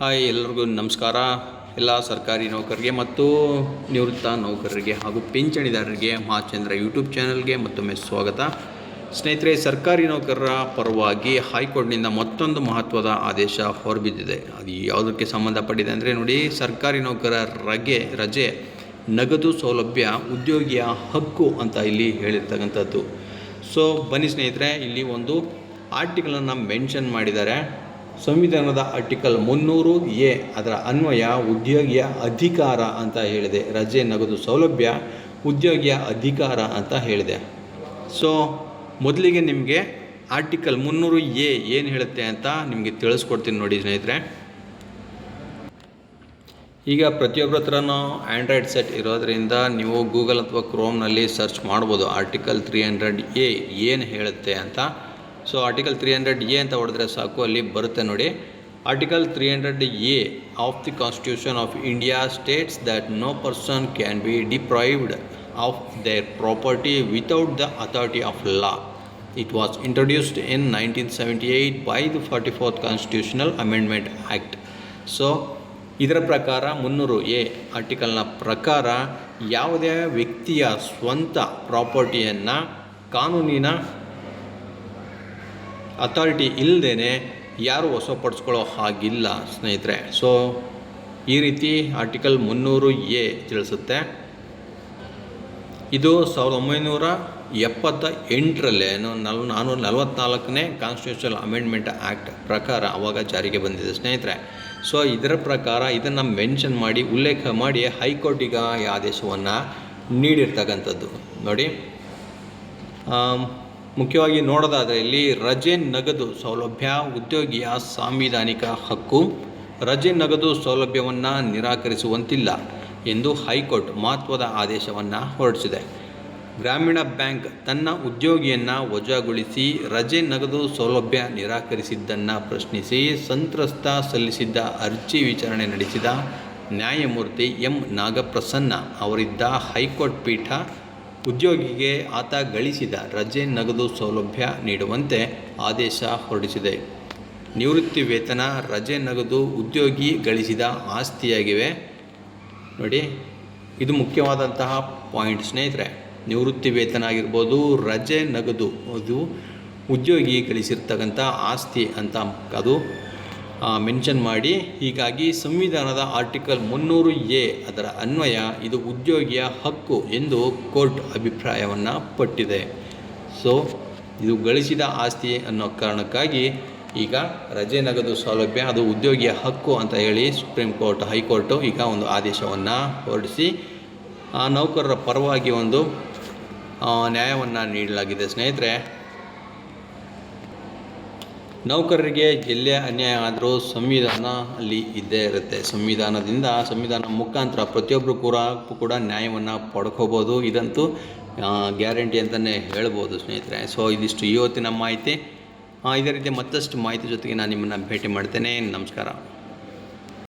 Hi, ಎಲ್ಲರಿಗೂ ನಮಸ್ಕಾರ. ಎಲ್ಲ ಸರ್ಕಾರಿ ನೌಕರರಿಗೆ ಮತ್ತು ನಿವೃತ್ತ ನೌಕರರಿಗೆ ಹಾಗೂ ಪಿಂಚಣಿದಾರರಿಗೆ ಮಹಾಚಂದ್ರ ಯೂಟ್ಯೂಬ್ ಚಾನಲ್ಗೆ ಮತ್ತೊಮ್ಮೆ ಸ್ವಾಗತ. ಸ್ನೇಹಿತರೆ, ಸರ್ಕಾರಿ ನೌಕರರ ಪರವಾಗಿ ಹೈಕೋರ್ಟ್ನಿಂದ ಮತ್ತೊಂದು ಮಹತ್ವದ ಆದೇಶ ಹೊರಬಿದ್ದಿದೆ. ಅದು ಯಾವುದಕ್ಕೆ ಸಂಬಂಧಪಟ್ಟಿದೆ ಅಂದರೆ ನೋಡಿ, ಸರ್ಕಾರಿ ನೌಕರರ ರಜೆ ನಗದು ಸೌಲಭ್ಯ ಉದ್ಯೋಗಿಯ ಹಕ್ಕು ಅಂತ ಇಲ್ಲಿ ಹೇಳಿರ್ತಕ್ಕಂಥದ್ದು. ಸೊ ಬನ್ನಿ ಸ್ನೇಹಿತರೆ, ಇಲ್ಲಿ ಒಂದು ಆರ್ಟಿಕಲನ್ನು ಮೆನ್ಷನ್ ಮಾಡಿದ್ದಾರೆ. ಸಂವಿಧಾನದ ಆರ್ಟಿಕಲ್ 300A ಅದರ ಅನ್ವಯ ಉದ್ಯೋಗಿಯ ಅಧಿಕಾರ ಅಂತ ಹೇಳಿದೆ. ರಜೆ ನಗದು ಸೌಲಭ್ಯ ಉದ್ಯೋಗಿಯ ಅಧಿಕಾರ ಅಂತ ಹೇಳಿದೆ. ಸೊ ಮೊದಲಿಗೆ ನಿಮಗೆ ಆರ್ಟಿಕಲ್ 300A ಏನು ಹೇಳುತ್ತೆ ಅಂತ ನಿಮಗೆ ತಿಳಿಸ್ಕೊಡ್ತೀನಿ ನೋಡಿ ಸ್ನೇಹಿತರೆ. ಈಗ ಪ್ರತಿಯೊಬ್ಬರ ಹತ್ರನೂ ಆ್ಯಂಡ್ರಾಯ್ಡ್ ಸೆಟ್ ಇರೋದರಿಂದ ನೀವು ಗೂಗಲ್ ಅಥವಾ ಕ್ರೋಮ್ನಲ್ಲಿ ಸರ್ಚ್ ಮಾಡ್ಬೋದು ಆರ್ಟಿಕಲ್ 300A ಏನು ಹೇಳುತ್ತೆ ಅಂತ. ಸೊ ಆರ್ಟಿಕಲ್ 300A ಅಂತ ಹೊಡೆದ್ರೆ ಸಾಕು, ಅಲ್ಲಿ ಬರುತ್ತೆ ನೋಡಿ. Article 300A of the constitution of India states that no person can be deprived of their property without the authority of law. It was introduced in 1978 by the 44th constitutional amendment act. So ಇದರ ಪ್ರಕಾರ 300A ಆರ್ಟಿಕಲ್ನ ಪ್ರಕಾರ ಯಾವುದೇ ವ್ಯಕ್ತಿಯ ಸ್ವಂತ ಪ್ರಾಪರ್ಟಿಯನ್ನು ಕಾನೂನಿನ authority ಇಲ್ಲದೇ ಯಾರು ವಶಪಡಿಸ್ಕೊಳ್ಳೋ ಹಾಗಿಲ್ಲ ಸ್ನೇಹಿತರೆ. ಸೊ ಈ ರೀತಿ ಆರ್ಟಿಕಲ್ 300A ತಿಳಿಸುತ್ತೆ. ಇದು 1978ರಲ್ಲೇ 444ನೇ ಕಾನ್ಸ್ಟಿಟ್ಯೂಷನಲ್ ಅಮೆಂಡ್ಮೆಂಟ್ ಆ್ಯಕ್ಟ್ ಪ್ರಕಾರ ಆವಾಗ ಜಾರಿಗೆ ಬಂದಿದೆ ಸ್ನೇಹಿತರೆ. ಸೊ ಇದರ ಪ್ರಕಾರ ಇದನ್ನು ಮೆನ್ಷನ್ ಮಾಡಿ ಉಲ್ಲೇಖ ಮಾಡಿ ಹೈಕೋರ್ಟಿಗೆ ಈ ಆದೇಶವನ್ನು ನೀಡಿರ್ತಕ್ಕಂಥದ್ದು ನೋಡಿ. ಮುಖ್ಯವಾಗಿ ನೋಡೋದಾದರೆ ಇಲ್ಲಿ ರಜೆ ನಗದು ಸೌಲಭ್ಯ ಉದ್ಯೋಗಿಯ ಸಾಂವಿಧಾನಿಕ ಹಕ್ಕು. ರಜೆ ನಗದು ಸೌಲಭ್ಯವನ್ನು ನಿರಾಕರಿಸುವಂತಿಲ್ಲ ಎಂದು ಹೈಕೋರ್ಟ್ ಮಹತ್ವದ ಆದೇಶವನ್ನು ಹೊರಡಿಸಿದೆ. ಗ್ರಾಮೀಣ ಬ್ಯಾಂಕ್ ತನ್ನ ಉದ್ಯೋಗಿಯನ್ನು ವಜಾಗೊಳಿಸಿ ರಜೆ ನಗದು ಸೌಲಭ್ಯ ನಿರಾಕರಿಸಿದ್ದನ್ನು ಪ್ರಶ್ನಿಸಿ ಸಂತ್ರಸ್ತ ಸಲ್ಲಿಸಿದ್ದ ಅರ್ಜಿ ವಿಚಾರಣೆ ನಡೆಸಿದ ನ್ಯಾಯಮೂರ್ತಿ ಎಂ ನಾಗಪ್ರಸನ್ನ ಅವರಿದ್ದ ಹೈಕೋರ್ಟ್ ಪೀಠ ಉದ್ಯೋಗಿಗೆ ಆತ ಗಳಿಸಿದ ರಜೆ ನಗದು ಸೌಲಭ್ಯ ನೀಡುವಂತೆ ಆದೇಶ ಹೊರಡಿಸಿದೆ. ನಿವೃತ್ತಿ ವೇತನ, ರಜೆ ನಗದು ಉದ್ಯೋಗಿ ಗಳಿಸಿದ ಆಸ್ತಿಯಾಗಿವೆ ನೋಡಿ. ಇದು ಮುಖ್ಯವಾದಂತಹ ಪಾಯಿಂಟ್ ಸ್ನೇಹಿತರೆ. ನಿವೃತ್ತಿ ವೇತನ ಆಗಿರ್ಬೋದು, ರಜೆ ನಗದು ಅದು ಉದ್ಯೋಗಿ ಗಳಿಸಿರ್ತಕ್ಕಂಥ ಆಸ್ತಿ ಅಂತ ಅದು ಮೆನ್ಷನ್ ಮಾಡಿ, ಹೀಗಾಗಿ ಸಂವಿಧಾನದ ಆರ್ಟಿಕಲ್ 300A ಅದರ ಅನ್ವಯ ಇದು ಉದ್ಯೋಗಿಯ ಹಕ್ಕು ಎಂದು ಕೋರ್ಟ್ ಅಭಿಪ್ರಾಯವನ್ನು ಪಟ್ಟಿದೆ. ಸೊ ಇದು ಗಳಿಸಿದ ಆಸ್ತಿ ಅನ್ನೋ ಕಾರಣಕ್ಕಾಗಿ ಈಗ ರಜೆ ನಗದು ಸೌಲಭ್ಯ ಅದು ಉದ್ಯೋಗಿಯ ಹಕ್ಕು ಅಂತ ಹೇಳಿ ಸುಪ್ರೀಂ ಕೋರ್ಟ್ ಹೈಕೋರ್ಟು ಈಗ ಒಂದು ಆದೇಶವನ್ನು ಹೊರಡಿಸಿ ನೌಕರರ ಪರವಾಗಿ ಒಂದು ನ್ಯಾಯವನ್ನು ನೀಡಲಾಗಿದೆ ಸ್ನೇಹಿತರೆ. ನೌಕರರಿಗೆ ಎಲ್ಲೇ ಅನ್ಯಾಯ ಆದರೂ ಸಂವಿಧಾನ ಅಲ್ಲಿ ಇದ್ದೇ ಇರುತ್ತೆ. ಸಂವಿಧಾನ ಮುಖಾಂತರ ಪ್ರತಿಯೊಬ್ಬರು ಕೂಡ ನ್ಯಾಯವನ್ನು ಪಡ್ಕೋಬೋದು. ಇದಂತೂ ಗ್ಯಾರಂಟಿ ಅಂತಲೇ ಹೇಳ್ಬೋದು ಸ್ನೇಹಿತರೆ. ಸೊ ಇದಿಷ್ಟು ಇವತ್ತಿನ ಮಾಹಿತಿ. ಇದೇ ರೀತಿ ಮತ್ತಷ್ಟು ಮಾಹಿತಿ ಜೊತೆಗೆ ನಾನು ನಿಮ್ಮನ್ನು ಭೇಟಿ ಮಾಡ್ತೇನೆ. ನಮಸ್ಕಾರ.